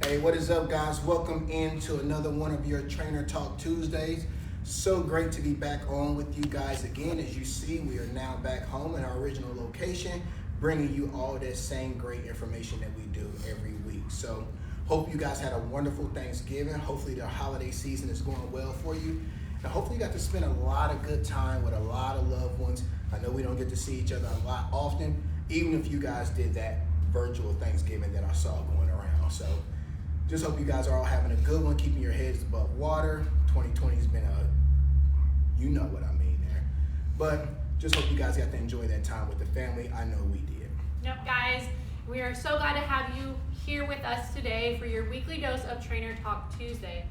Hey, what is up, guys? Welcome into another one of your Trainer Talk Tuesdays. So great to be back on with you guys again. As you see, we are now back home in our original location, bringing you all that same great information that we do every week. So hope you guys had a wonderful Thanksgiving. Hopefully the holiday season is going well for you. And hopefully you got to spend a lot of good time with a lot of loved ones. I know we don't get to see each other a lot often, even if you guys did that virtual Thanksgiving that I saw going around. So just hope you guys are all having a good one, keeping your heads above water. 2020 has been you know what I mean there. But just hope you guys got to enjoy that time with the family. I know we did. Yep, guys, we are so glad to have you here with us today for your weekly dose of Trainer Talk Tuesday.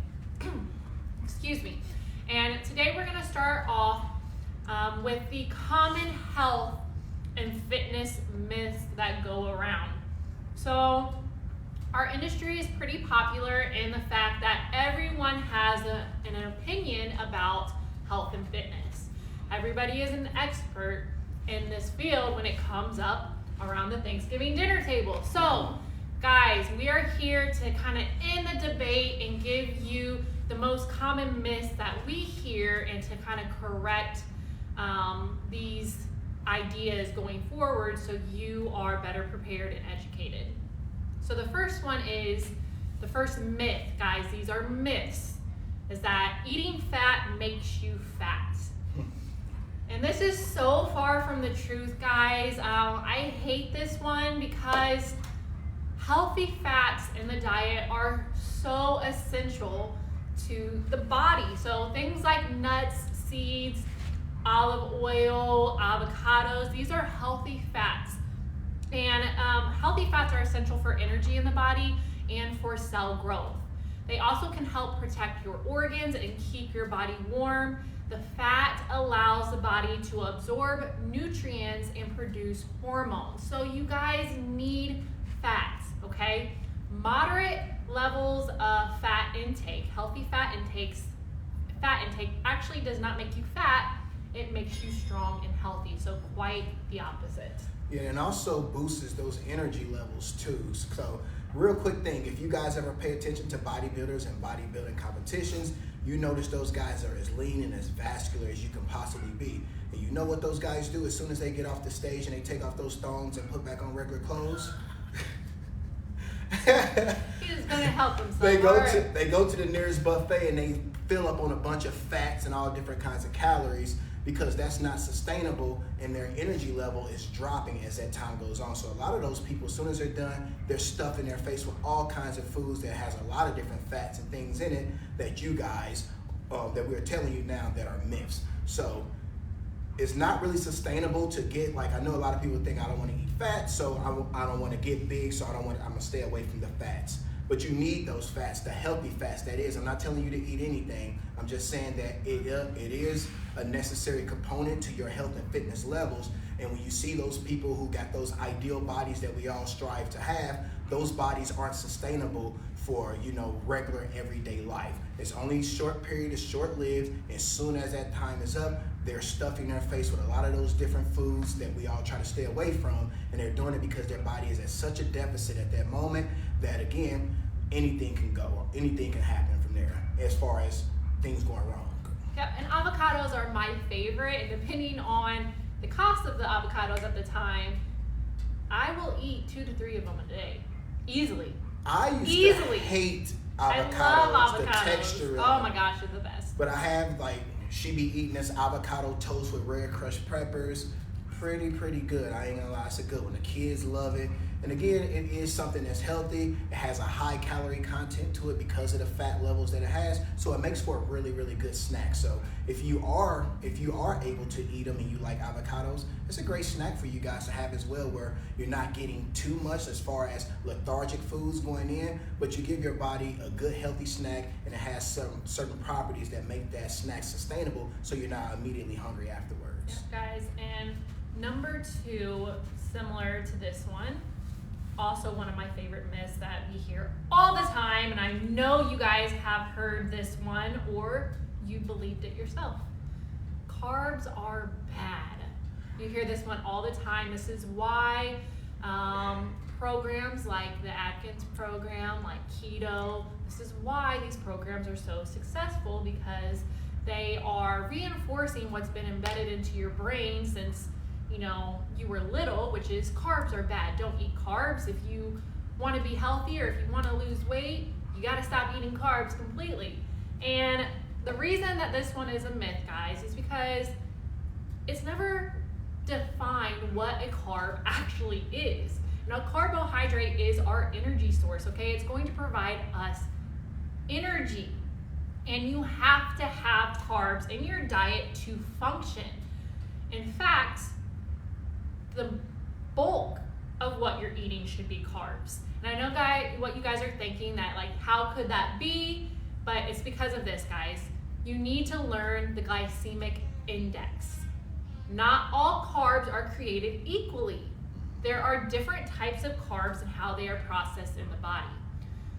Excuse me. And today we're going to start off with the common health and fitness myths that go around. So our industry is pretty popular in the fact that everyone has an opinion about health and fitness. Everybody is an expert in this field when it comes up around the Thanksgiving dinner table. So, guys, we are here to kind of end the debate and give you the most common myths that we hear and to kind of correct these ideas going forward so you are better prepared and educated. So the first one is, the first myth, guys, these are myths, is that eating fat makes you fat. And this is so far from the truth, guys. I hate this one because healthy fats in the diet are so essential to the body. So things like nuts, seeds, olive oil, avocados, these are healthy fats. And healthy fats are essential for energy in the body and for cell growth. They also can help protect your organs and keep your body warm. The fat allows the body to absorb nutrients and produce hormones. So you guys need fats, okay? Moderate levels of fat intake, healthy fat intake actually does not make you fat, it makes you strong and healthy. So quite the opposite. Yeah, and also boosts those energy levels too. So real quick thing, if you guys ever pay attention to bodybuilders and bodybuilding competitions, you notice those guys are as lean and as vascular as you can possibly be. And you know what those guys do as soon as they get off the stage and they take off those thongs and put back on regular clothes? He's gonna help himself. They go to the nearest buffet and they fill up on a bunch of fats and all different kinds of calories, because that's not sustainable and their energy level is dropping as that time goes on. So a lot of those people, as soon as they're done, they're stuffing their face with all kinds of foods that has a lot of different fats and things in it that you guys, that we're telling you now that are myths. So it's not really sustainable to get, like, I know a lot of people think I don't want to eat fat, so I don't want to get big, so I'm gonna stay away from the fats. But you need those fats, the healthy fats, that is. I'm not telling you to eat anything. I'm just saying that it is a necessary component to your health and fitness levels. And when you see those people who got those ideal bodies that we all strive to have, those bodies aren't sustainable for, regular everyday life. It's only short period, it's short-lived. As soon as that time is up, they're stuffing their face with a lot of those different foods that we all try to stay away from, and they're doing it because their body is at such a deficit at that moment that, again, anything can go, anything can happen from there as far as things going wrong. Yep, and avocados are my favorite, and depending on the cost of the avocados at the time, I will eat 2 to 3 of them a day, easily. I used to hate avocados. I love avocados. The texture. Oh my gosh, they're the best. But I have, she be eating this avocado toast with red crushed peppers. Pretty good. I ain't gonna lie, it's a good one. The kids love it. And again, it is something that's healthy. It has a high calorie content to it because of the fat levels that it has. So it makes for a really good snack. So if you are able to eat them and you like avocados, it's a great snack for you guys to have as well, where you're not getting too much as far as lethargic foods going in, but you give your body a good healthy snack, and it has certain properties that make that snack sustainable, so you're not immediately hungry afterwards. Yes, guys, and number 2, similar to this one, also one of my favorite myths that we hear all the time, and I know you guys have heard this one or you believed it yourself. Carbs are bad. You hear this one all the time. This is why programs like the Atkins program, like keto. This is why these programs are so successful, because they are reinforcing what's been embedded into your brain since you were little, which is carbs are bad. Don't eat carbs. If you want to be healthy or if you want to lose weight, you got to stop eating carbs completely. And the reason that this one is a myth, guys, is because it's never defined what a carb actually is. Now, carbohydrate is our energy source, okay? It's going to provide us energy. And you have to have carbs in your diet to function. In fact, the bulk of what you're eating should be carbs. And I know, what you guys are thinking, that like, how could that be? But it's because of this, guys. You need to learn the glycemic index. Not all carbs are created equally. There are different types of carbs and how they are processed in the body.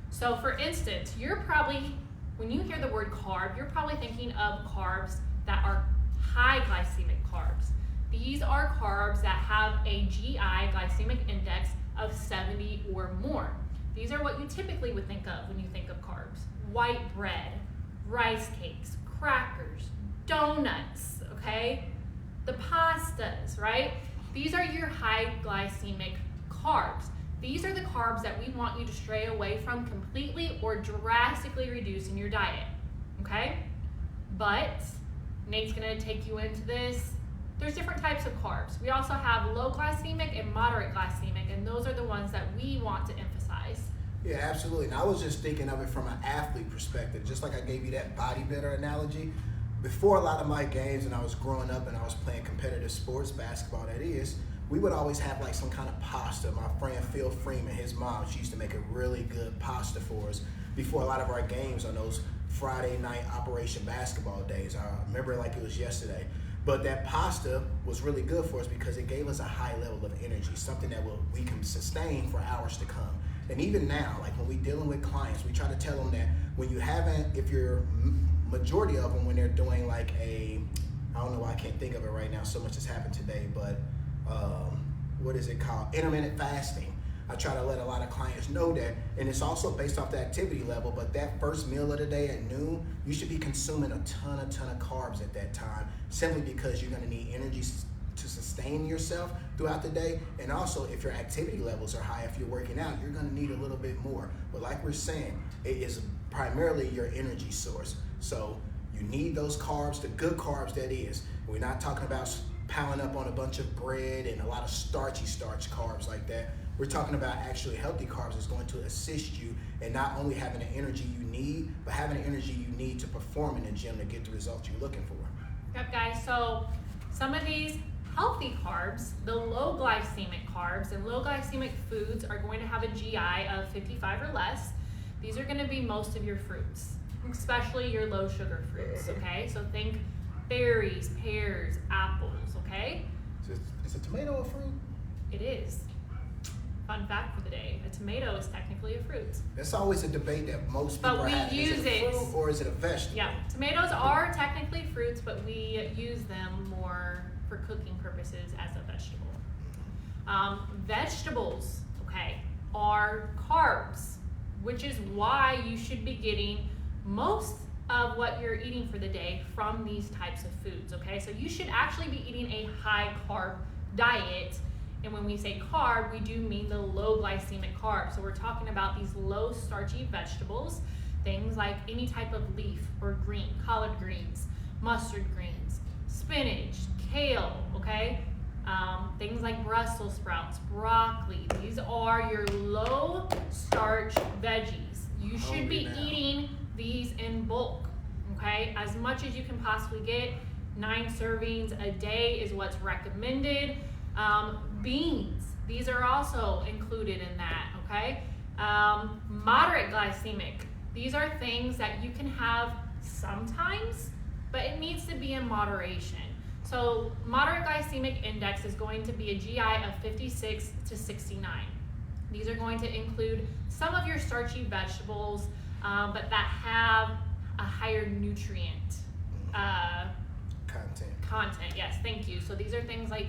So for instance, when you hear the word carb, you're probably thinking of carbs that are high glycemic carbs. These are carbs that have a GI, glycemic index, of 70 or more. These are what you typically would think of when you think of carbs. White bread, rice cakes, crackers, donuts, okay? The pastas, right? These are your high glycemic carbs. These are the carbs that we want you to stray away from completely or drastically reduce in your diet, okay? But Nate's gonna take you into this. There's different types of carbs. We also have low glycemic and moderate glycemic, and those are the ones that we want to emphasize. Yeah, absolutely. And I was just thinking of it from an athlete perspective, just like I gave you that bodybuilder analogy. Before a lot of my games, and I was growing up and I was playing competitive sports, basketball that is, we would always have like some kind of pasta. My friend Phil Freeman, his mom, she used to make a really good pasta for us before a lot of our games on those Friday night Operation Basketball days. I remember it like it was yesterday. But that pasta was really good for us because it gave us a high level of energy, something that we can sustain for hours to come. And even now, like when we're dealing with clients, we try to tell them that if you're majority of them, when they're doing like I don't know, I can't think of it right now, so much has happened today, but what is it called? Intermittent fasting. I try to let a lot of clients know that, and it's also based off the activity level, but that first meal of the day at noon, you should be consuming a ton of carbs at that time, simply because you're gonna need energy to sustain yourself throughout the day. And also, if your activity levels are high, if you're working out, you're gonna need a little bit more. But like we're saying, it is primarily your energy source. So you need those carbs, the good carbs that is. We're not talking about piling up on a bunch of bread and a lot of starch carbs like that. We're talking about actually healthy carbs that's going to assist you in not only having the energy you need, but having the energy you need to perform in the gym to get the results you're looking for. Yep, guys, so some of these healthy carbs, the low glycemic carbs and low glycemic foods, are going to have a GI of 55 or less. These are going to be most of your fruits, especially your low sugar fruits, okay? So think berries, pears, apples, okay? Is a tomato a fruit? It is. Fun fact for the day, a tomato is technically a fruit. That's always a debate that most people are having. Is it a fruit or is it a vegetable? Yeah, tomatoes are technically fruits, but we use them more for cooking purposes as a vegetable. Vegetables, okay, are carbs, which is why you should be getting most of what you're eating for the day from these types of foods, okay? So you should actually be eating a high carb diet. And when we say carb, we do mean the low glycemic carbs. So we're talking about these low starchy vegetables, things like any type of leaf or green, collard greens, mustard greens, spinach, kale, okay? Things like Brussels sprouts, broccoli. These are your low starch veggies. You should be eating these in bulk, okay? As much as you can possibly get. 9 servings a day is what's recommended. Beans, these are also included in that, okay? Moderate glycemic, these are things that you can have sometimes, but it needs to be in moderation. So moderate glycemic index is going to be a GI of 56 to 69. These are going to include some of your starchy vegetables, but that have a higher nutrient content, yes, thank you. So these are things like,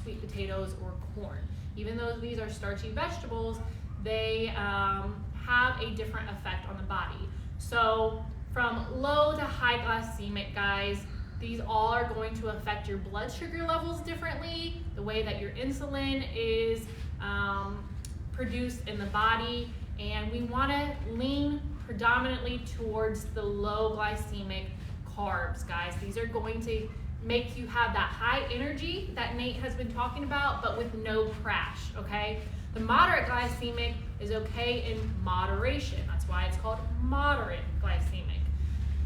sweet potatoes or corn. even though these are starchy vegetables, they have a different effect on the body. So from low to high glycemic, guys, these all are going to affect your blood sugar levels differently, the way that your insulin is produced in the body, and we want to lean predominantly towards the low glycemic carbs, guys. These are going to make you have that high energy that Nate has been talking about, but with no crash, okay? The moderate glycemic is okay in moderation. That's why it's called moderate glycemic.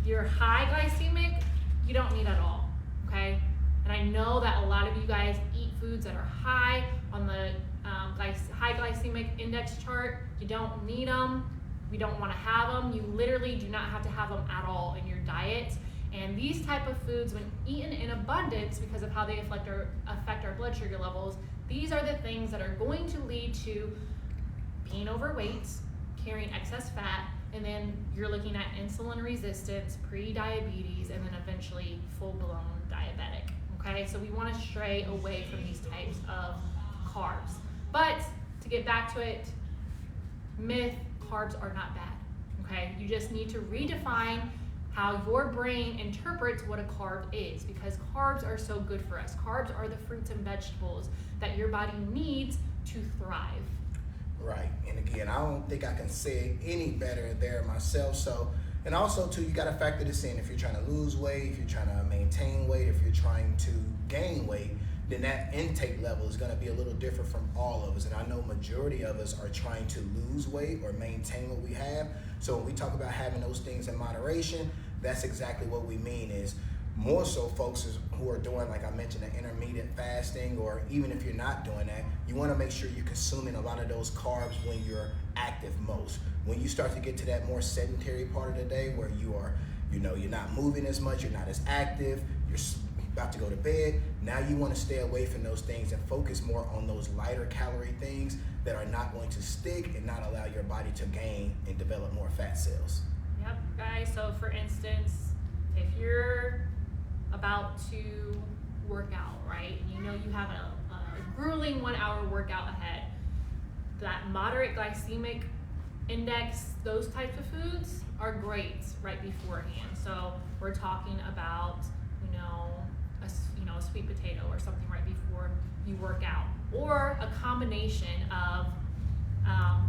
Your high glycemic, you don't need at all, okay? And I know that a lot of you guys eat foods that are high on the high glycemic index chart. You don't need them. We don't want to have them. You literally do not have to have them at all in your diet. And these type of foods, when eaten in abundance, because of how they affect our blood sugar levels, these are the things that are going to lead to being overweight, carrying excess fat, and then you're looking at insulin resistance, pre-diabetes, and then eventually full-blown diabetic, okay? So we want to stray away from these types of carbs. But to get back to it, myth, carbs are not bad, okay? You just need to redefine how your brain interprets what a carb is, because carbs are so good for us. Carbs are the fruits and vegetables that your body needs to thrive. Right, and again, I don't think I can say it any better there myself. So, and also too, you got to factor this in. If you're trying to lose weight, if you're trying to maintain weight, if you're trying to gain weight, then that intake level is going to be a little different from all of us. And I know majority of us are trying to lose weight or maintain what we have. So when we talk about having those things in moderation, that's exactly what we mean. Is more so folks who are doing, like I mentioned, the intermittent fasting, or even if you're not doing that, you want to make sure you're consuming a lot of those carbs when you're active most. When you start to get to that more sedentary part of the day where you are, you're not moving as much, you're not as active, you're about to go to bed, now you want to stay away from those things and focus more on those lighter calorie things that are not going to stick and not allow your body to gain and develop more fat cells. Yep, guys, so for instance, if you're about to work out, right, and you know you have a grueling 1 hour workout ahead, that moderate glycemic index, those types of foods are great right beforehand. So we're talking about, a sweet potato or something right before you work out, or a combination of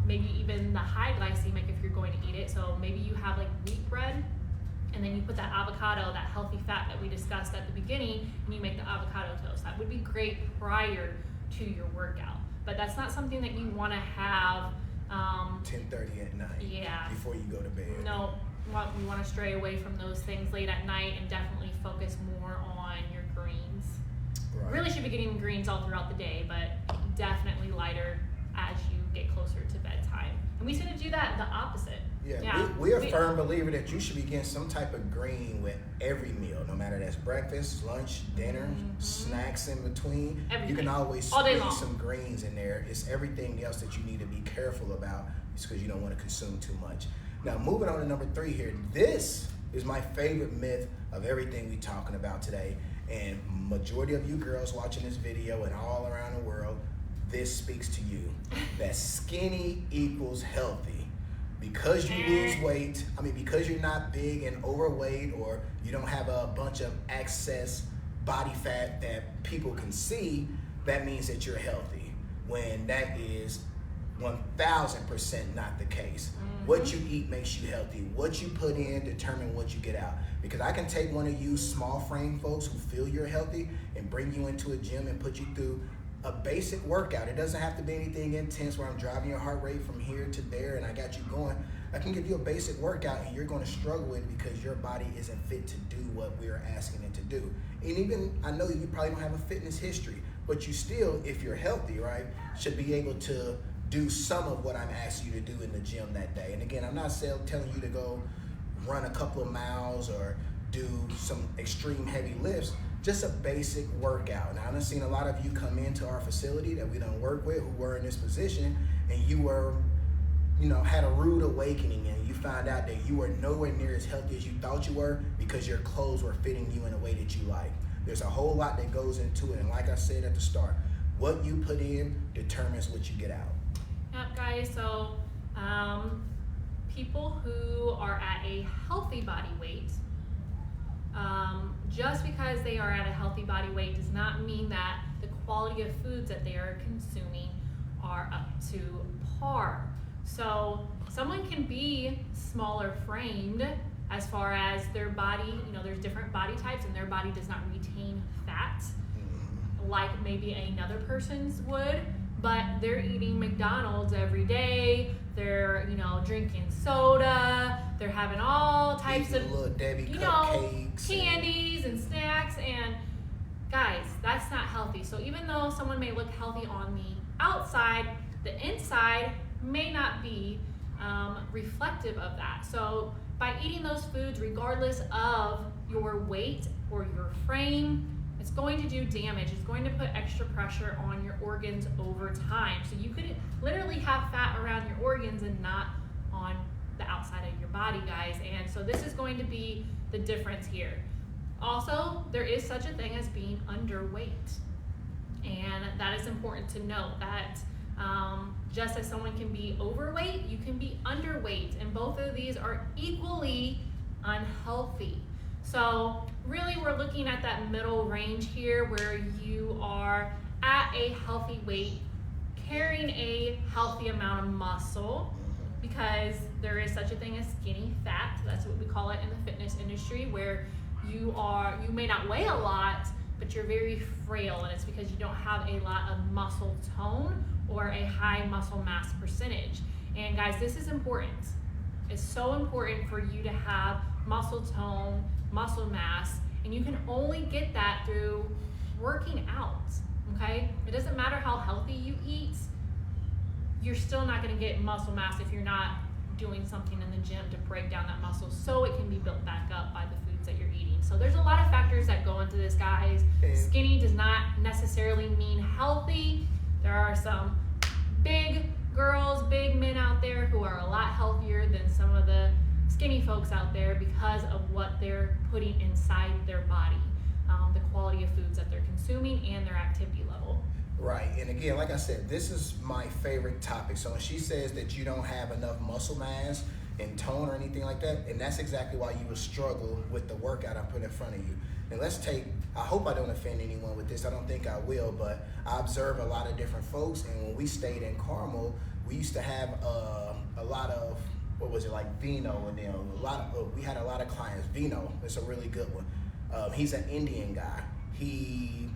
maybe even the high glycemic if you're going to eat it. So maybe you have like wheat bread, and then you put that avocado, that healthy fat that we discussed at the beginning, and you make the avocado toast. That would be great prior to your workout. But that's not something that you want to have 10:30 at night. Yeah. Before you go to bed. No, we want to stray away from those things late at night and definitely focus more on your greens. Right. Really should be getting greens all throughout the day, but definitely lighter as you get closer to bedtime. And we tend to do that the opposite. Yeah. We're a firm believer that you should be getting some type of green with every meal, no matter that's breakfast, lunch, dinner, snacks in between. Everything. You can always All day squeeze long. some greens in there. It's everything else that you need to be careful about. It's because you don't want to consume too much. Now, moving on to number 3 here. This is my favorite myth of everything we're talking about today. And majority of you girls watching this video and all around the world, this speaks to you. That skinny equals healthy. Because you lose weight, because you're not big and overweight, or you don't have a bunch of excess body fat that people can see, that means that you're healthy. When that is 1000% not the case. What you eat makes you healthy. What you put in determine what you get out. Because I can take one of you small frame folks who feel you're healthy and bring you into a gym and put you through a basic workout. It doesn't have to be anything intense where I'm driving your heart rate from here to there and I got you going. I can give you a basic workout and you're going to struggle with it because your body isn't fit to do what we're asking it to do. And even, I know you probably don't have a fitness history, but you still, if you're healthy, right, should be able to do some of what I'm asking you to do in the gym that day. And again, I'm not telling you to go run a couple of miles or do some extreme heavy lifts, just a basic workout. Now, I've seen a lot of you come into our facility that we don't work with who were in this position, and you were, had a rude awakening, and you found out that you were nowhere near as healthy as you thought you were because your clothes were fitting you in a way that you like. There's a whole lot that goes into it, and like I said at the start, What you put in determines what you get out. Yep, guys. So, people who are at a healthy body weight, just because they are at a healthy body weight does not mean that the quality of foods that they are consuming are up to par. So someone can be smaller framed as far as their body, there's different body types and their body does not retain fat like maybe another person's would, but they're eating McDonald's every day, they're, drinking soda, they're having all types of, little Debbie cupcakes, candies and snacks, and guys, that's not healthy. So even though someone may look healthy on the outside, the inside may not be reflective of that. So by eating those foods, regardless of your weight or your frame, it's going to do damage. It's going to put extra pressure on your organs over time. So you could literally have fat around your organs and not on the outside of your body, guys. And so this is going to be the difference here. Also, there is such a thing as being underweight. And that is important to note that just as someone can be overweight, you can be underweight. And both of these are equally unhealthy. So really we're looking at that middle range here where you are at a healthy weight, carrying a healthy amount of muscle, because there is such a thing as skinny fat. That's what we call it in the fitness industry, where you may not weigh a lot, but you're very frail, and it's because you don't have a lot of muscle tone or a high muscle mass percentage. And guys, this is important. It's so important for you to have muscle tone, muscle mass, and you can only get that through working out, okay? It doesn't matter how healthy you eat, you're still not gonna get muscle mass if you're not doing something in the gym to break down that muscle so it can be built back up by the foods that you're eating. So there's a lot of factors that go into this, guys. Skinny does not necessarily mean healthy. There are some big girls, big men out there who are a lot healthier than some of the skinny folks out there because of what they're putting inside their body, the quality of foods that they're consuming and their activity level. Right, and again, like I said, this is my favorite topic. So when she says that you don't have enough muscle mass and tone or anything like that, and that's exactly why you will struggle with the workout I put in front of you. And I hope I don't offend anyone with this, I don't think I will, but I observe a lot of different folks, and when we stayed in Carmel, we used to have a lot of, like Vino, and then we had a lot of clients. Vino is a really good one. He's an Indian guy. He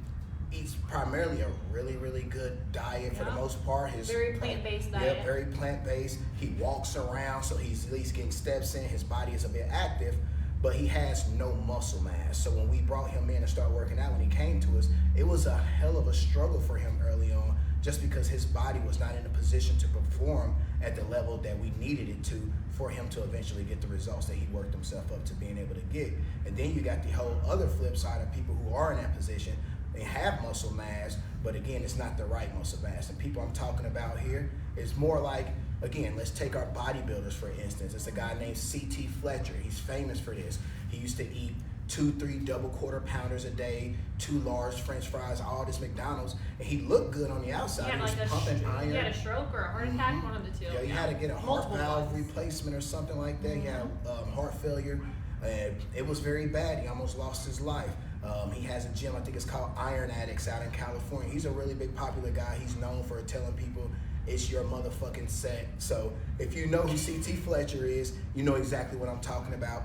eats primarily a really, really good diet for the most part. Very plant-based diet. Yeah, very plant-based. He walks around, so he's at least getting steps in. His body is a bit active, but he has no muscle mass. So when we brought him in and started working out, when he came to us, it was a hell of a struggle for him early on, just because his body was not in a position to perform at the level that we needed it to for him to eventually get the results that he worked himself up to being able to get. And then you got the whole other flip side of people who are in that position. They have muscle mass, but again, it's not the right muscle mass. And people I'm talking about here is more like, again, let's take our bodybuilders for instance. It's a guy named C.T. Fletcher. He's famous for this. He used to eat 2-3 double quarter pounders a day, 2 large French fries, all this McDonald's, and he looked good on the outside. He was pumping iron. He had a stroke or a heart attack, one of the two. Yeah, he had to get a heart valve replacement or something like that. He had heart failure, and it was very bad. He almost lost his life. He has a gym, I think it's called Iron Addicts out in California. He's a really big popular guy. He's known for telling people it's your motherfucking set. So if you know who C.T. Fletcher is, you know exactly what I'm talking about.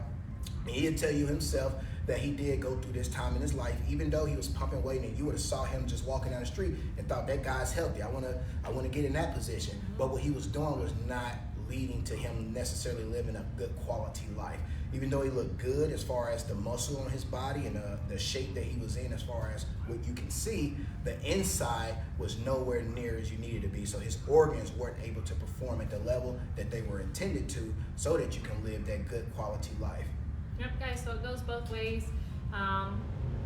And he'll tell you himself that he did go through this time in his life, even though he was pumping weight, and you would have saw him just walking down the street and thought that guy's healthy. I wanna get in that position. But what he was doing was not leading to him necessarily living a good quality life. Even though he looked good as far as the muscle on his body and the shape that he was in as far as what you can see, the inside was nowhere near as you needed to be. So his organs weren't able to perform at the level that they were intended to, so that you can live that good quality life. Yep, guys, so it goes both ways.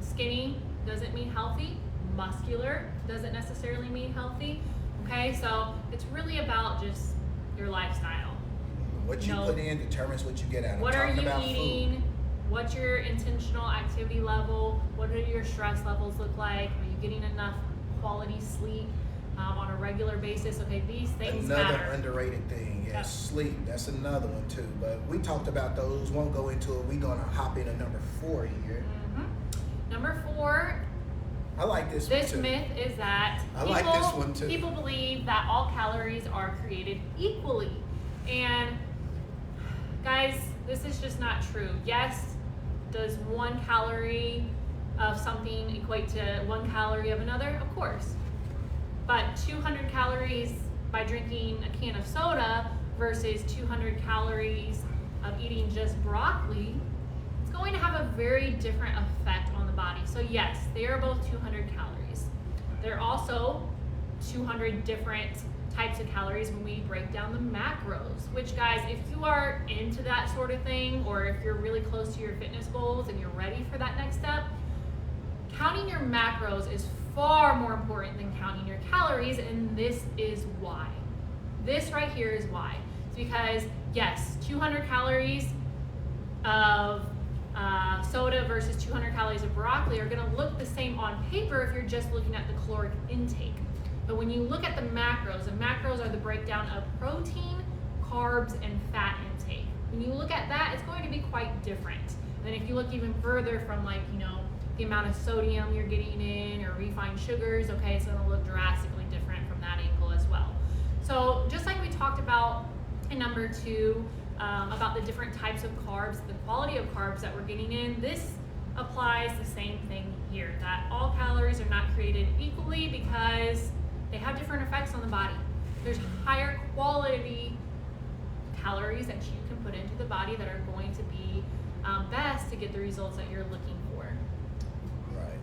Skinny doesn't mean healthy. Muscular doesn't necessarily mean healthy. Okay, so it's really about just your lifestyle. What you put in determines what you get out. What are you eating? What's your intentional activity level? What do your stress levels look like? Are you getting enough quality sleep on a regular basis. Okay, these things Another matter. underrated thing, yes, Yep. sleep. That's another one too. But we talked about those. Won't go into it. We're gonna hop into number 4 here. Number 4, I like this one this too. myth is that I like this one too. people believe that all calories are created equally. And guys, this is just not true. Yes, does 1 calorie of something equate to 1 calorie of another? Of course. But 200 calories by drinking a can of soda versus 200 calories of eating just broccoli, it's going to have a very different effect on the body. So yes, they are both 200 calories. They're also 200 different types of calories when we break down the macros, which guys, if you are into that sort of thing, or if you're really close to your fitness goals and you're ready for that next step, counting your macros is far more important than counting your calories, and this is why. This right here is why. It's because, yes, 200 calories of soda versus 200 calories of broccoli are going to look the same on paper if you're just looking at the caloric intake. But when you look at the macros are the breakdown of protein, carbs, and fat intake. When you look at that, it's going to be quite different. And then if you look even further from, like, you know, the amount of sodium you're getting in or refined sugars, okay, it's going to look drastically different from that angle as well. So just like we talked about in number 2, about the different types of carbs, the quality of carbs that we're getting in, this applies the same thing here, that all calories are not created equally because they have different effects on the body. There's higher quality calories that you can put into the body that are going to be best to get the results that you're looking for. Right.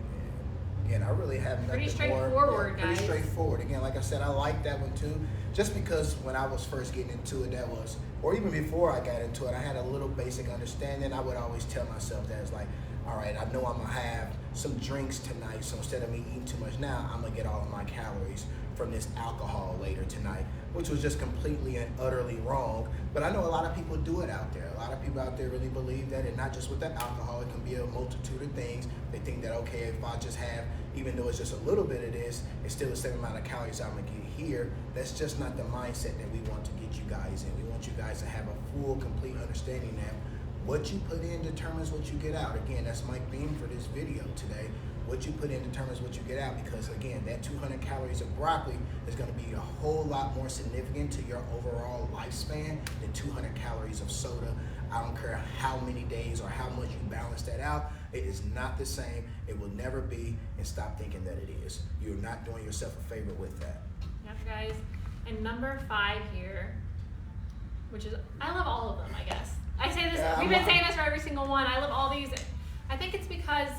Again, I really have nothing Pretty more. straightforward, Pretty guys. straightforward. Again, like I said, I like that one too. Just because when I was first getting into it, that was, or even before I got into it, I had a little basic understanding. I would always tell myself that it's like, all right, I know I'm gonna have some drinks tonight, so instead of me eating too much now, I'm gonna get all of my calories from this alcohol later tonight, which was just completely and utterly wrong. But I know a lot of people do it out there. A lot of people out there really believe that, and not just with the alcohol, it can be a multitude of things. They think that, okay, if I just have, even though it's just a little bit of this, it's still the same amount of calories I'm gonna get here. That's just not the mindset that we want to get you guys in. We want you guys to have a full, complete understanding that what you put in determines what you get out. Again, that's my theme for this video today. What you put in determines what you get out, because again, that 200 calories of broccoli is going to be a whole lot more significant to your overall lifespan than 200 calories of soda. I don't care how many days or how much you balance that out. It is not the same. It will never be, and stop thinking that it is. You're not doing yourself a favor with that. Yep, guys. And number 5 here, which is, I love all of them, I guess. I say this, we've been saying this for every single one. I love all these. I think it's because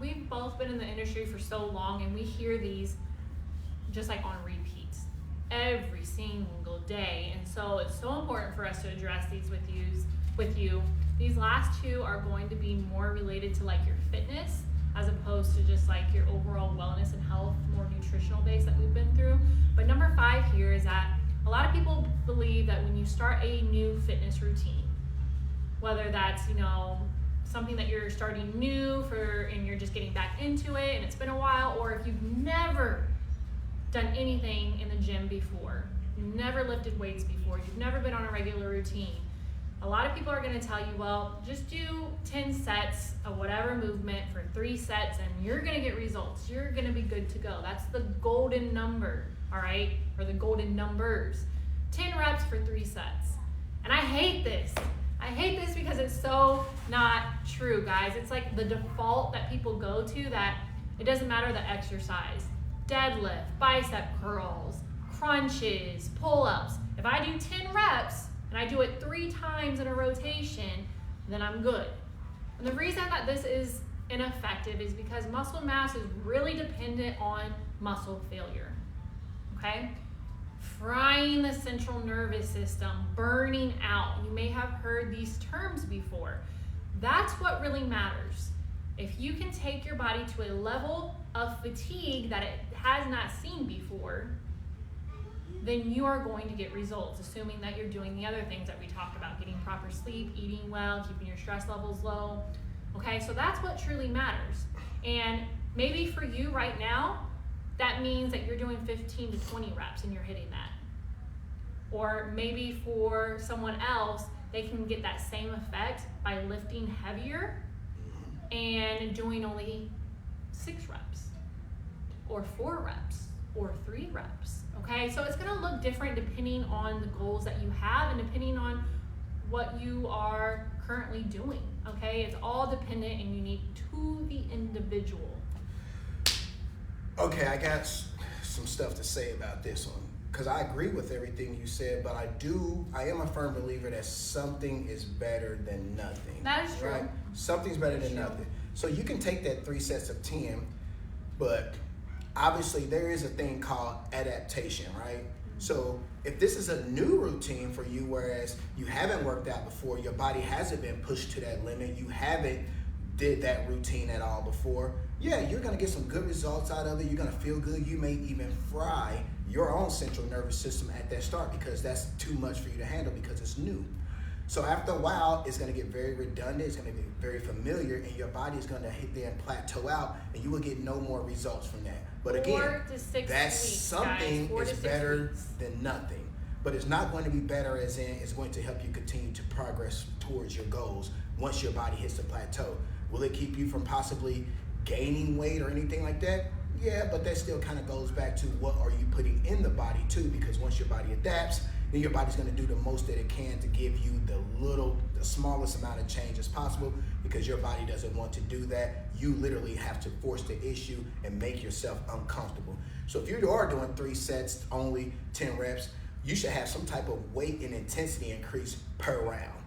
we've both been in the industry for so long, and we hear these just like on repeat every single day. And so it's so important for us to address these with you. These last 2 are going to be more related to like your fitness as opposed to just like your overall wellness and health, more nutritional base that we've been through. But number 5 here is that a lot of people believe that when you start a new fitness routine, whether that's, you know, something that you're starting new and you're just getting back into it and it's been a while, or if you've never done anything in the gym before, you've never lifted weights before, you've never been on a regular routine, a lot of people are going to tell you, well, just do 10 sets of whatever movement for 3 sets and you're going to get results. You're going to be good to go. That's the golden number, all right? Or the golden numbers. 10 reps for 3 sets. And I hate this. I hate this because it's so not true, guys. It's like the default that people go to, that it doesn't matter the exercise. Deadlift, bicep curls, crunches, pull-ups. If I do 10 reps and I do it 3 times in a rotation, then I'm good. And the reason that this is ineffective is because muscle mass is really dependent on muscle failure, okay? Frying the central nervous system, burning out. You may have heard these terms before. That's what really matters. If you can take your body to a level of fatigue that it has not seen before, then you are going to get results, assuming that you're doing the other things that we talked about, getting proper sleep, eating well, keeping your stress levels low. Okay, so that's what truly matters. And maybe for you right now, that means that you're doing 15 to 20 reps and you're hitting that. Or maybe for someone else, they can get that same effect by lifting heavier and doing only 6 reps or 4 reps or 3 reps. Okay, so it's gonna look different depending on the goals that you have and depending on what you are currently doing. Okay, it's all dependent and unique to the individual. Okay, I got some stuff to say about this one, because I agree with everything you said, but I am a firm believer that something is better than nothing. That is true. Right? Something's better than nothing. So you can take that 3 sets of 10, but obviously there is a thing called adaptation, right? So if this is a new routine for you, whereas you haven't worked out before, your body hasn't been pushed to that limit, you haven't did that routine at all before, yeah, you're gonna get some good results out of it. You're gonna feel good. You may even fry your own central nervous system at that start because that's too much for you to handle because it's new. So after a while, it's gonna get very redundant, it's gonna be very familiar, and your body is gonna hit there and plateau out, and you will get no more results from that. But again, 4 to 6 that's weeks, something guys. 4 is to 6 better weeks. than nothing. But it's not going to be better as in it's going to help you continue to progress towards your goals once your body hits the plateau. Will it keep you from possibly gaining weight or anything like that? Yeah, but that still kind of goes back to what are you putting in the body too, because once your body adapts, then your body's going to do the most that it can to give you the smallest amount of change as possible, because your body doesn't want to do that. You literally have to force the issue and make yourself uncomfortable. So if you are doing 3 sets, only 10 reps, you should have some type of weight and intensity increase per round.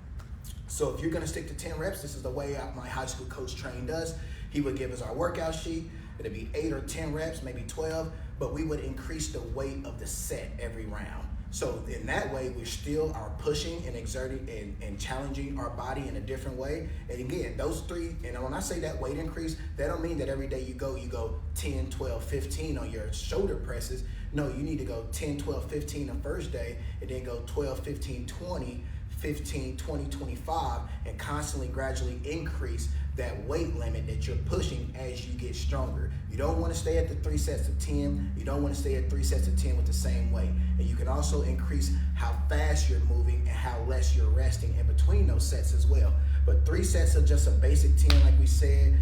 So if you're gonna stick to 10 reps, this is the way my high school coach trained us. He would give us our workout sheet. It'd be 8 or 10 reps, maybe 12, but we would increase the weight of the set every round. So in that way, we still are pushing and exerting and challenging our body in a different way. And again, those 3, and when I say that weight increase, that don't mean that every day you go 10, 12, 15 on your shoulder presses. No, you need to go 10, 12, 15 the first day, and then go 12, 15, 20, 15, 20, 25, and constantly gradually increase that weight limit that you're pushing as you get stronger. You don't want to stay at the 3 sets of 10. You don't want to stay at 3 sets of 10 with the same weight. And you can also increase how fast you're moving and how less you're resting in between those sets as well. But 3 sets of just a basic 10, like we said,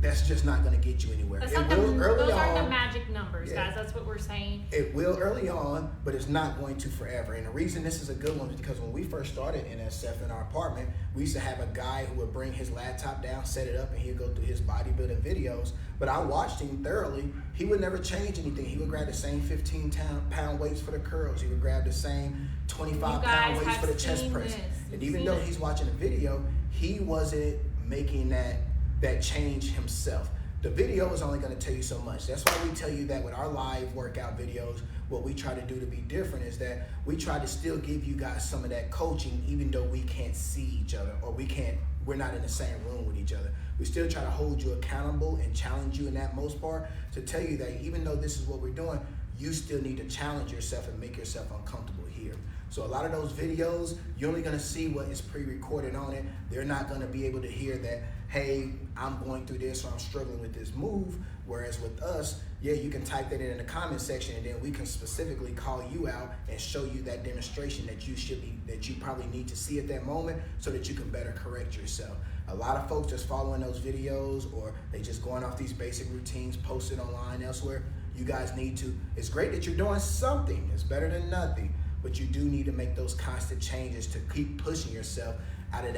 that's just not going to get you anywhere. Those It aren't will early the on. magic numbers, Yeah. guys. That's what we're saying. It will early on, but it's not going to forever. And the reason this is a good one is because when we first started NSF in our apartment, we used to have a guy who would bring his laptop down, set it up, and he'd go through his bodybuilding videos. But I watched him thoroughly. He would never change anything. He would grab the same 15-pound weights for the curls. He would grab the same 25-pound weights for the chest press. And even though he's watching a video, he wasn't making that change himself. The video is only going to tell you so much. That's why we tell you that with our live workout videos, what we try to do to be different is that we try to still give you guys some of that coaching, even though we can't see each other or we're not in the same room with each other. We still try to hold you accountable and challenge you in that most part to tell you that even though this is what we're doing, you still need to challenge yourself and make yourself uncomfortable here. So a lot of those videos, you're only going to see what is pre-recorded on it. They're not going to be able to hear that, hey, I'm going through this or I'm struggling with this move. Whereas with us, yeah, you can type that in the comment section and then we can specifically call you out and show you that demonstration that you probably need to see at that moment so that you can better correct yourself. A lot of folks just following those videos or they just going off these basic routines posted online elsewhere. You guys need to, it's great that you're doing something. It's better than nothing. But you do need to make those constant changes to keep pushing yourself out of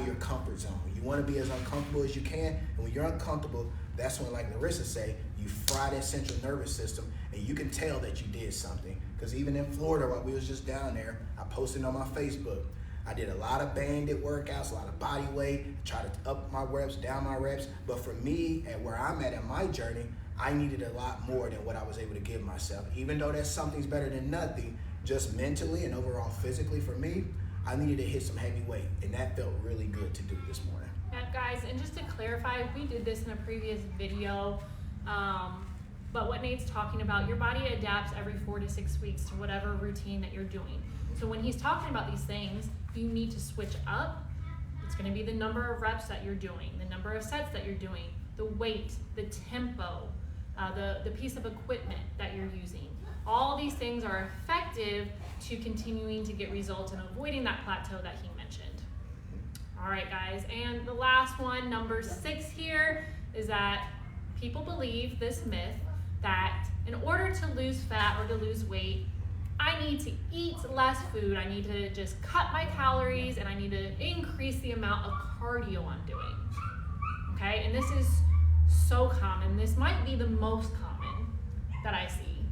your comfort zone. You want to be as uncomfortable as you can, and when you're uncomfortable, that's when, like Larissa say, you fry that central nervous system, and you can tell that you did something. Because even in Florida, while we was just down there, I posted on my Facebook. I did a lot of banded workouts, a lot of body weight, try to up my reps, down my reps. But for me, at where I'm at in my journey, I needed a lot more than what I was able to give myself. Even though that something's better than nothing, just mentally and overall physically for me, I needed to hit some heavy weight, and that felt really good to do this morning. Yeah, guys, and just to clarify, we did this in a previous video, but what Nate's talking about, your body adapts every 4 to 6 weeks to whatever routine that you're doing. So when he's talking about these things, you need to switch up. It's going to be the number of reps that you're doing, the number of sets that you're doing, the weight, the tempo, the piece of equipment that you're using. All these things are effective to continuing to get results and avoiding that plateau that he mentioned. All right, guys, and the last one, number 6 here, is that people believe this myth that in order to lose fat or to lose weight, I need to eat less food, I need to just cut my calories, and I need to increase the amount of cardio I'm doing. Okay, and this is so common. This might be the most common that I see.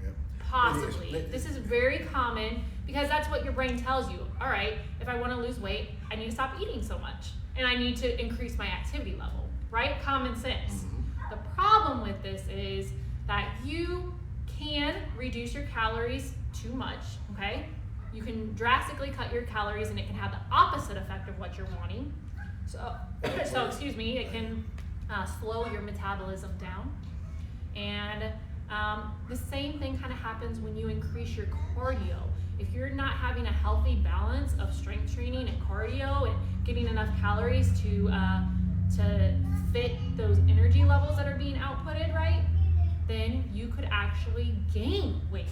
Yep. Possibly. This is very common because that's what your brain tells you. All right, if I want to lose weight, I need to stop eating so much, and I need to increase my activity level, right? Common sense. The problem with this is that you can reduce your calories too much, okay? You can drastically cut your calories and it can have the opposite effect of what you're wanting. So excuse me, it can slow your metabolism down. And the same thing kind of happens when you increase your cardio. If you're not having a healthy balance of strength training and cardio and getting enough calories to fit those energy levels that are being outputted, right, then you could actually gain weight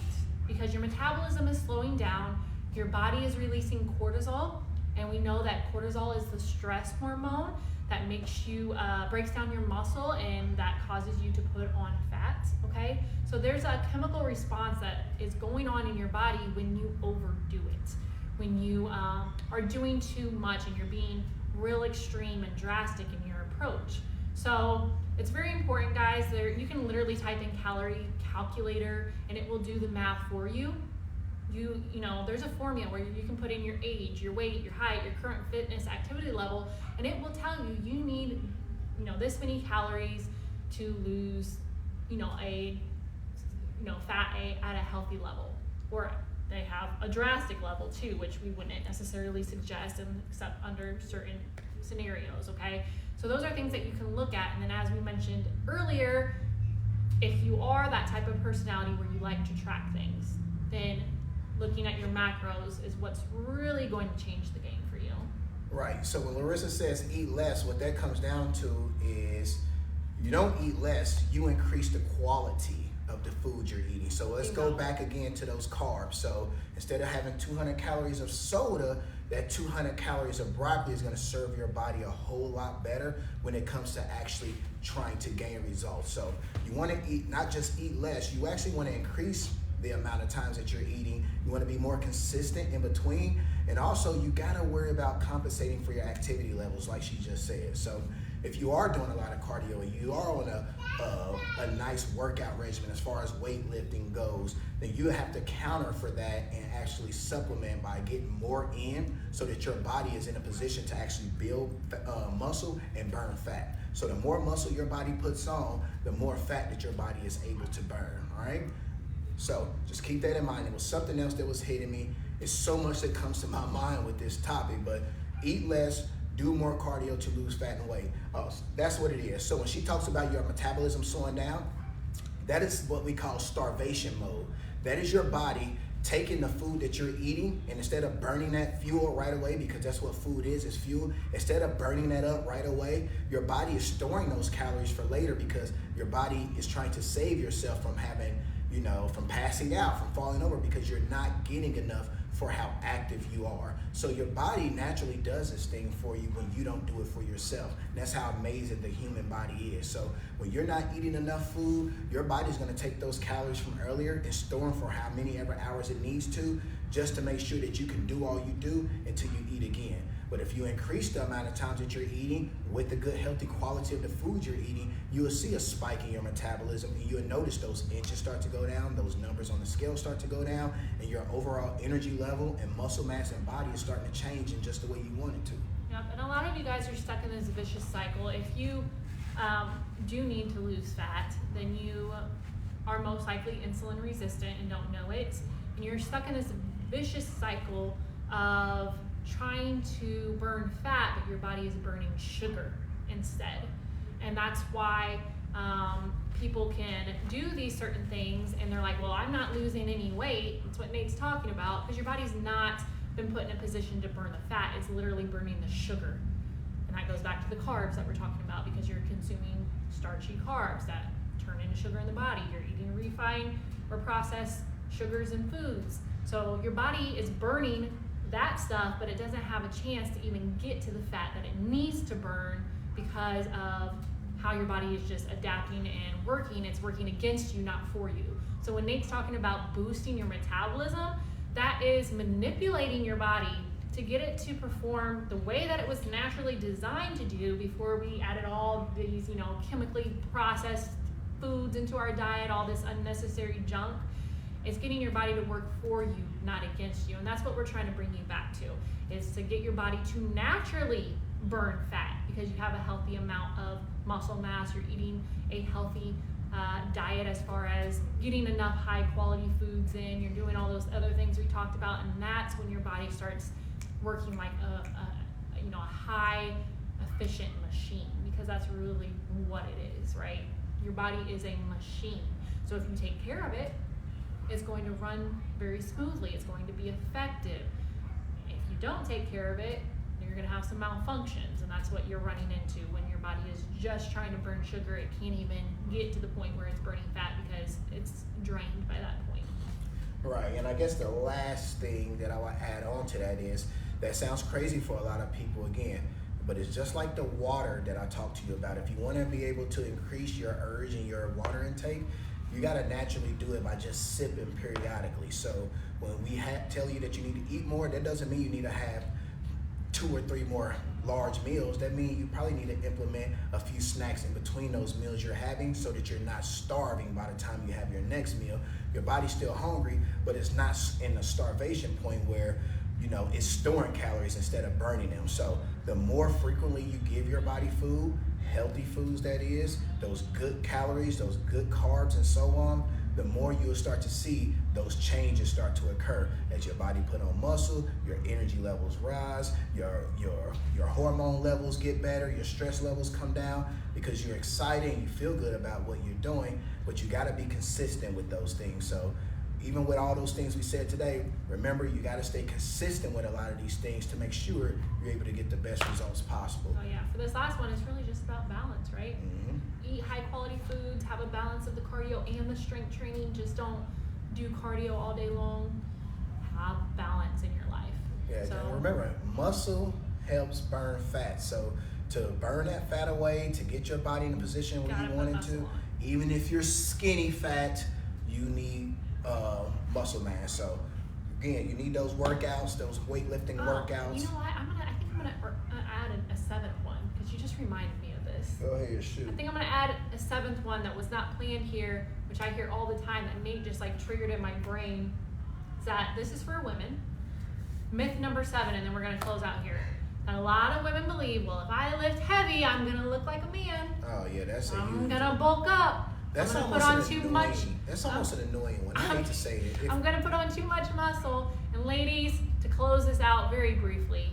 because your metabolism is slowing down, your body is releasing cortisol, and we know that cortisol is the stress hormone that makes you, breaks down your muscle and that causes you to put on fat, okay? So there's a chemical response that is going on in your body when you overdo it, when you are doing too much and you're being real extreme and drastic in your approach. So it's very important, guys. You can literally type in calorie calculator and it will do the math for you. You know, there's a formula where you can put in your age, your weight, your height, your current fitness activity level, and it will tell you you need, this many calories to lose, fat at a healthy level. Or they have a drastic level too, which we wouldn't necessarily suggest except under certain scenarios, okay? So those are things that you can look at. And then as we mentioned earlier, if you are that type of personality where you like to track things, then looking at your macros is what's really going to change the game for you. Right. So when Larissa says eat less, what that comes down to is you don't eat less, you increase the quality of the food you're eating. So let's go back again to those carbs. So instead of having 200 calories of soda, that 200 calories of broccoli is going to serve your body a whole lot better when it comes to actually trying to gain results. So you want to eat, not just eat less, you actually want to increase the amount of times that you're eating. You want to be more consistent in between. And also you got to worry about compensating for your activity levels like she just said. So if you are doing a lot of cardio and you are on a nice workout regimen as far as weightlifting goes, then you have to counter for that and actually supplement by getting more in so that your body is in a position to actually build muscle and burn fat. So the more muscle your body puts on, the more fat that your body is able to burn, all right? So just keep that in mind. It was something else that was hitting me. It's so much that comes to my mind with this topic, but eat less, do more cardio to lose fat and weight. Oh, that's what it is. So when she talks about your metabolism slowing down, that is what we call starvation mode. That is your body taking the food that you're eating, and instead of burning that fuel right away, because that's what food is fuel, instead of burning that up right away, your body is storing those calories for later because your body is trying to save yourself from having, from passing out, from falling over, because you're not getting enough for how active you are. So your body naturally does this thing for you when you don't do it for yourself. And that's how amazing the human body is. So when you're not eating enough food, your body's gonna take those calories from earlier and store them for how many ever hours it needs to, just to make sure that you can do all you do until you eat again. But if you increase the amount of times that you're eating with the good healthy quality of the food you're eating, you will see a spike in your metabolism, and you'll notice those inches start to go down, those numbers on the scale start to go down, and your overall energy level and muscle mass and body is starting to change in just the way you want it to. Yep, and a lot of you guys are stuck in this vicious cycle. If you do need to lose fat, then you are most likely insulin resistant and don't know it, and you're stuck in this vicious cycle of trying to burn fat, but your body is burning sugar instead. And that's why people can do these certain things and they're like, well, I'm not losing any weight. That's what Nate's talking about, because your body's not been put in a position to burn the fat. It's literally burning the sugar. And that goes back to the carbs that we're talking about, because you're consuming starchy carbs that turn into sugar in the body. You're eating refined or processed sugars and foods. So your body is burning that stuff, but it doesn't have a chance to even get to the fat that it needs to burn because of how your body is just adapting and working. It's working against you, not for you. So when Nate's talking about boosting your metabolism, that is manipulating your body to get it to perform the way that it was naturally designed to do before we added all these, chemically processed foods into our diet, all this unnecessary junk. It's getting your body to work for you, not against you. And that's what we're trying to bring you back to, is to get your body to naturally burn fat because you have a healthy amount of muscle mass. You're eating a healthy diet as far as getting enough high quality foods in. You're doing all those other things we talked about, and that's when your body starts working like a high efficient machine, because that's really what it is, right? Your body is a machine. So if you take care of it, it's going to run very smoothly. It's going to be effective. If you don't take care of it, you're going to have some malfunctions, and that's what you're running into when your body is just trying to burn sugar. It can't even get to the point where it's burning fat because it's drained by that point. Right, and I guess the last thing that I will add on to that is, that sounds crazy for a lot of people again, but it's just like the water that I talked to you about. If you want to be able to increase your urge and your water intake, you got to naturally do it by just sipping periodically. So when we tell you that you need to eat more, that doesn't mean you need to have 2 or 3 more large meals. That means you probably need to implement a few snacks in between those meals you're having so that you're not starving by the time you have your next meal. Your body's still hungry, but it's not in a starvation point where it's storing calories instead of burning them. So the more frequently you give your body food, healthy foods that is, those good calories, those good carbs and so on, the more you'll start to see those changes start to occur. As your body put on muscle, your energy levels rise, your hormone levels get better, your stress levels come down because you're excited and you feel good about what you're doing, but you gotta be consistent with those things. So even with all those things we said today, remember you gotta stay consistent with a lot of these things to make sure you're able to get the best results possible. Oh yeah, for this last one, it's really just about balance, right? Mm-hmm. Eat high quality foods, have a balance of the cardio and the strength training. Just don't do cardio all day long. Have balance in your life. Yeah, and remember, muscle helps burn fat. So to burn that fat away, to get your body in a position where you want it to, even if you're skinny fat, you need muscle mass. So again, you need those workouts, those weightlifting workouts. You know what? I think I'm gonna add a 7th one because you just reminded me of this. Go ahead, shoot. I think I'm gonna add a 7th one that was not planned here, which I hear all the time that Nate just triggered in my brain. Is that this is for women. Myth number 7, and then we're gonna close out here. And a lot of women believe, well, if I lift heavy, I'm gonna look like a man. Oh yeah, I'm gonna bulk up. That's I'm gonna put on too much. That's almost an annoying one. I hate to say it. I'm gonna put on too much muscle. And ladies, to close this out very briefly,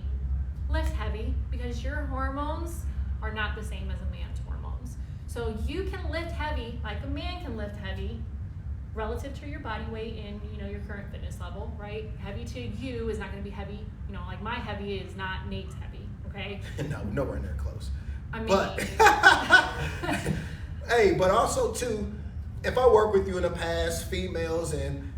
lift heavy because your hormones are not the same as a man's hormones. So you can lift heavy like a man can lift heavy relative to your body weight and your current fitness level, right? Heavy to you is not gonna be heavy. Like my heavy is not Nate's heavy, okay? No, nowhere near close. I mean, but hey, but also too, if I work with you in the past, females, and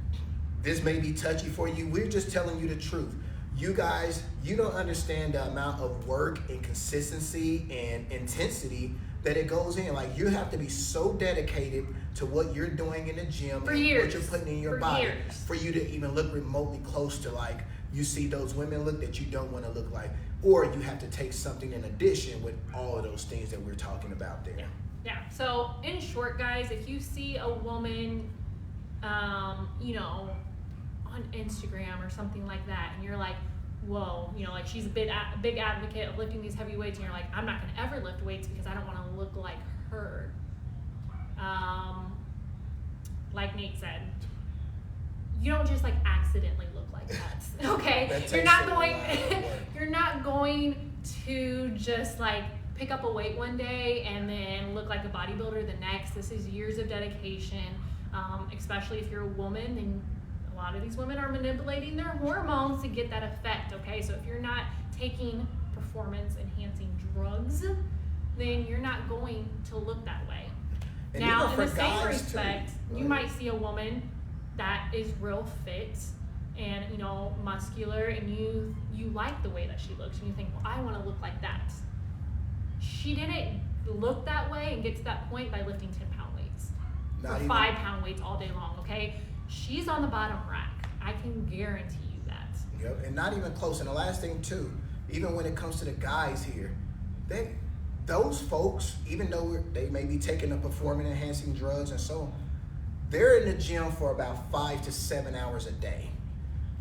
this may be touchy for you, we're just telling you the truth. You guys, you don't understand the amount of work and consistency and intensity that it goes in. Like, you have to be so dedicated to what you're doing in the gym for and years. What you're putting in your body for you to even look remotely close to you see those women look that you don't want to look like, or you have to take something in addition with all of those things that we're talking about there. Yeah. So in short, guys, if you see a woman, on Instagram or something like that, and you're like, whoa, she's a big advocate of lifting these heavy weights, and you're like, I'm not going to ever lift weights because I don't want to look like her. Like Nate said, you don't just accidentally look like that. Okay, you're not going to just pick up a weight one day and then look like a bodybuilder the next. This is years of dedication, especially if you're a woman. And a lot of these women are manipulating their hormones to get that effect. Okay, so if you're not taking performance enhancing drugs, then you're not going to look that way. And Now, even in for the same guys, respect, too. you might see a woman that is real fit and, you know, muscular, and you like the way that she looks, and you think, well, I want to look like that. She didn't look that way and get to that point by lifting 10-pound weights Not or even- 5-pound weights all day long, okay? She's on the bottom rack. I can guarantee you that. Yep, and not even close. And the last thing too, even when it comes to the guys here, those folks, even though they may be taking the performance enhancing drugs and so on, they're in the gym for about 5 to 7 hours a day.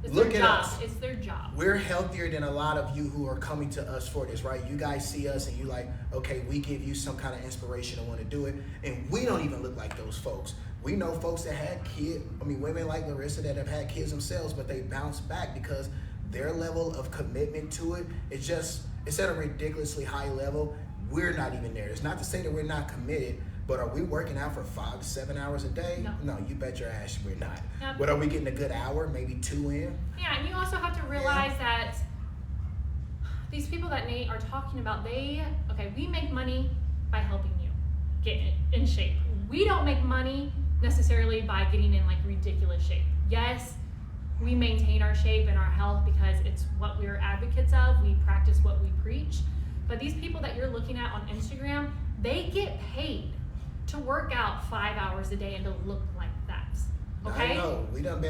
It's Look their at job. us. It's their job. We're healthier than a lot of you who are coming to us for this, right? You guys see us and you like, okay, we give you some kind of inspiration to want to do it. And we don't even look like those folks. We know folks that had kids, women like Larissa that have had kids themselves, but they bounce back because their level of commitment to it, it's at a ridiculously high level. We're not even there. It's not to say that we're not committed, but are we working out for 5 to 7 hours a day? No. You bet your ass we're not. Yep. But are we getting a good hour, maybe 2 in? Yeah, and you also have to realize that these people that Nate are talking about, we make money by helping you get in shape. We don't make money necessarily by getting in like ridiculous shape. Yes, we maintain our shape and our health because it's what we're advocates of. We practice what we preach. But these people that you're looking at on Instagram, they get paid to work out 5 hours a day and to look like that. Okay? I know. We done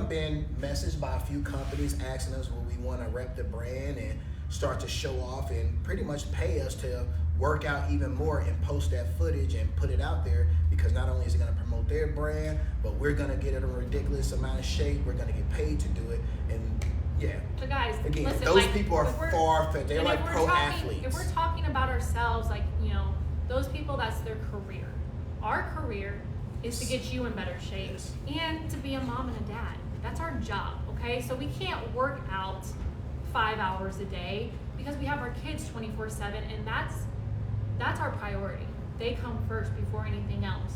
been messaged by a few companies asking us will we want to rep the brand and start to show off and pretty much pay us to work out even more and post that footage and put it out there, because not only is it going to promote their brand, but we're going to get in a ridiculous amount of shape. We're going to get paid to do it. And yeah. So guys, Again, listen, those like, people are if we're- far-fetched. They're and like if we're pro talking- athletes. If we're talking about ourselves, like, you know, those people, that's their career. Our career is to get you in better shape Yes. and to be a mom and a dad. That's our job, okay? So we can't work out 5 hours a day because we have our kids 24/7, and that's our priority. They come first before anything else.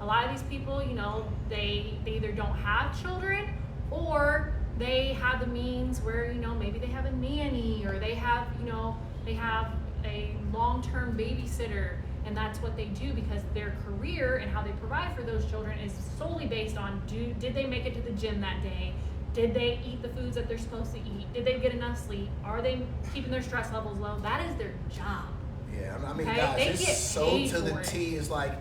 A lot of these people, you know, they either don't have children or they have the means where, you know, maybe they have a nanny or they have, you know, they have a long-term babysitter, and that's what they do because their career and how they provide for those children is solely based on did they make it to the gym that day? Did they eat the foods that they're supposed to eat? Did they get enough sleep? Are they keeping their stress levels low? That is their job. Yeah, I mean, Okay, guys, they it's get so paid to the for it. T. It's like,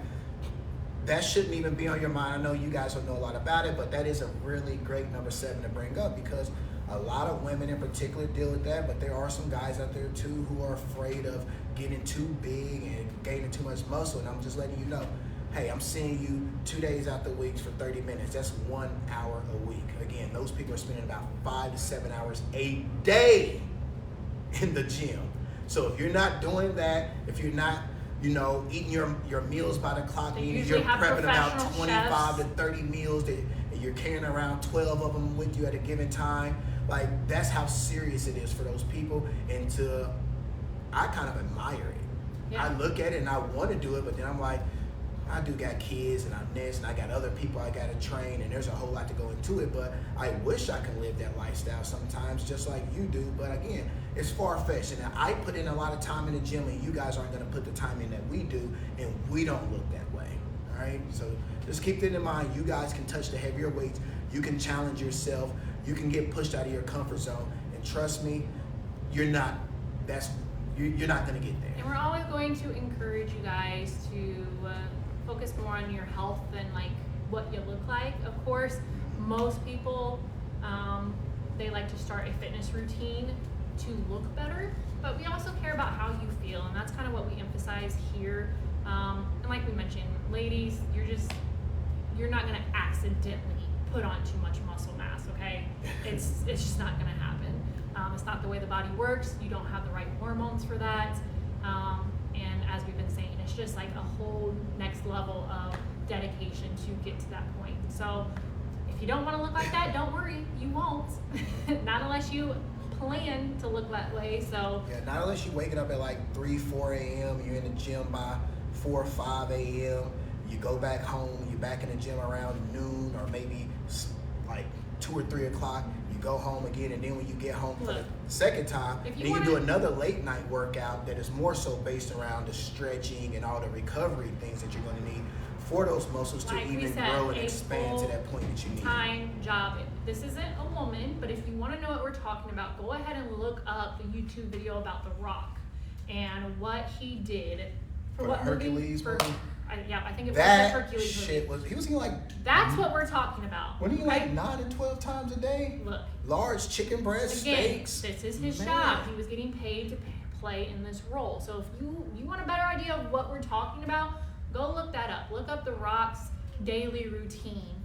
that shouldn't even be on your mind. I know you guys don't know a lot about it, but that is a really great number 7 to bring up, because a lot of women in particular deal with that, but there are some guys out there too who are afraid of getting too big and gaining too much muscle. And I'm just letting you know, hey, I'm seeing you 2 days out the week for 30 minutes. That's 1 hour a week. Again, those people are spending about 5 to 7 hours a day in the gym. So if you're not doing that, if you're not, you know, eating your meals by the clock, They meaning usually you're have prepping about professional 25 chefs. to 30 meals and you're carrying around 12 of them with you at a given time, like, that's how serious it is for those people. And I kind of admire it. Yeah. I look at it and I want to do it, but then I'm like, I do got kids and I'm this and I got other people I got to train, and there's a whole lot to go into it, but I wish I could live that lifestyle sometimes just like you do. But again, it's far-fetched, and I put in a lot of time in the gym, and you guys aren't going to put the time in that we do, and we don't look that way. All right, so just keep that in mind. You guys can touch the heavier weights, you can challenge yourself, you can get pushed out of your comfort zone, and trust me, you're not going to get there. And we're always going to encourage you guys to focus more on your health than like what you look like. Of course, most people, they like to start a fitness routine to look better, but we also care about how you feel, and that's kind of what we emphasize here. And like we mentioned, ladies, you're not going to accidentally put on too much muscle mass, okay? It's just not going to happen. It's not the way the body works. You don't have the right hormones for that. And as we've been saying, it's just like a whole next level of dedication to get to that point. So if you don't want to look like that, don't worry, you won't. Not unless you plan to look that way. So Yeah, not unless you're waking up at like 3, 4 a.m., you're in the gym by 4 or 5 a.m., you go back home, you're back in the gym around noon or maybe like 2 or 3 o'clock. You go home again, and then when you get home for the Look, second time, if you then you wanna- do another late night workout that is more so based around the stretching and all the recovery things that you're going to need for those muscles to Like we even said, grow and a expand to that point that you need. Time job. This isn't a woman, but if you want to know what we're talking about, go ahead and look up the YouTube video about The Rock and what he did For the what movie? Hercules For, movie? I think it was That the Hercules shit movie. was, he was eating like, That's what we're talking about. what do you okay? like 9 to 12 times a day? Look, Large chicken breast again, steaks. this is his Man. job. He was getting paid to play in this role. So if you want a better idea of what we're talking about, go look that up. Look up The Rock's daily routine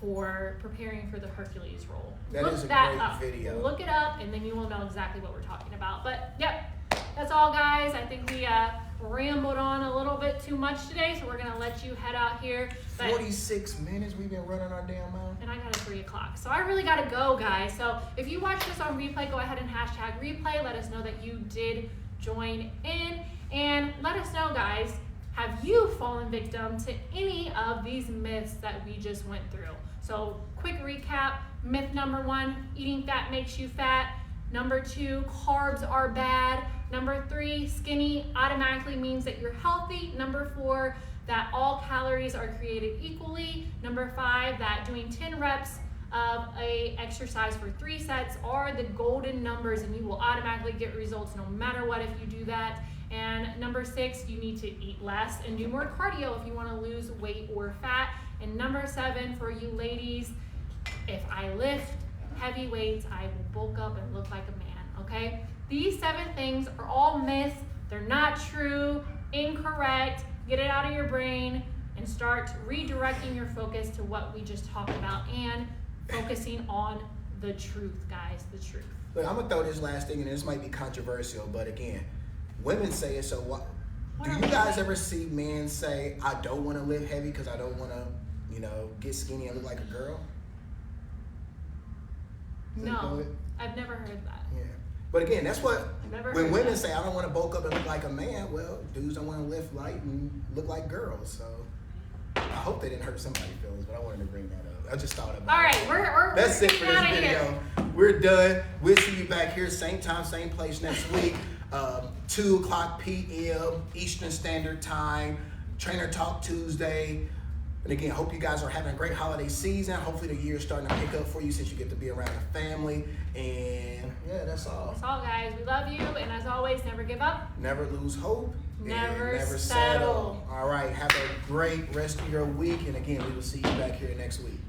for preparing for the Hercules role. That Look is a that great up. video. Look it up, and then you will know exactly what we're talking about. But yep, that's all, guys. I think we rambled on a little bit too much today, so we're gonna let you head out here. But 46 minutes we've been running our damn mouth. and I got a 3 o'clock. So I really gotta go, guys. So if you watch this on replay, go ahead and hashtag replay. Let us know that you did join in. And let us know, guys, have you fallen victim to any of these myths that we just went through? So quick recap. Myth number 1, eating fat makes you fat. Number 2, carbs are bad. Number 3, skinny automatically means that you're healthy. Number 4, that all calories are created equally. Number 5, that doing 10 reps of a exercise for 3 sets are the golden numbers and you will automatically get results no matter what if you do that. And number 6, you need to eat less and do more cardio if you want to lose weight or fat. And number 7, for you ladies, if I lift heavy weights, I will bulk up and look like a man, okay? These 7 things are all myths. They're not true, incorrect. Get it out of your brain and start redirecting your focus to what we just talked about and focusing on the truth, guys, the truth. Look, I'm gonna throw this last thing, and this might be controversial, but again, women say it. So what? Do you guys ever see men say, "I don't want to lift heavy because I don't want to, get skinny and look like a girl"? Does that No, do it? I've never heard that. Yeah. But again, that's what Never when heard women that. say, "I don't want to bulk up and look like a man." Well, dudes don't want to lift light and look like girls. So I hope they didn't hurt somebody's feelings, but I wanted to bring that up. I just thought about All it. right, we're That's it for getting this out of video. here. We're done. We'll see you back here, same time, same place next week. 2 o'clock p.m. Eastern Standard Time. Trainer Talk Tuesday. And again, hope you guys are having a great holiday season. Hopefully the year's starting to pick up for you since you get to be around the family. And yeah, that's all. That's all, guys. We love you, and as always, never give up. Never lose hope. and Never never settle. All right. Have a great rest of your week. And again, we will see you back here next week.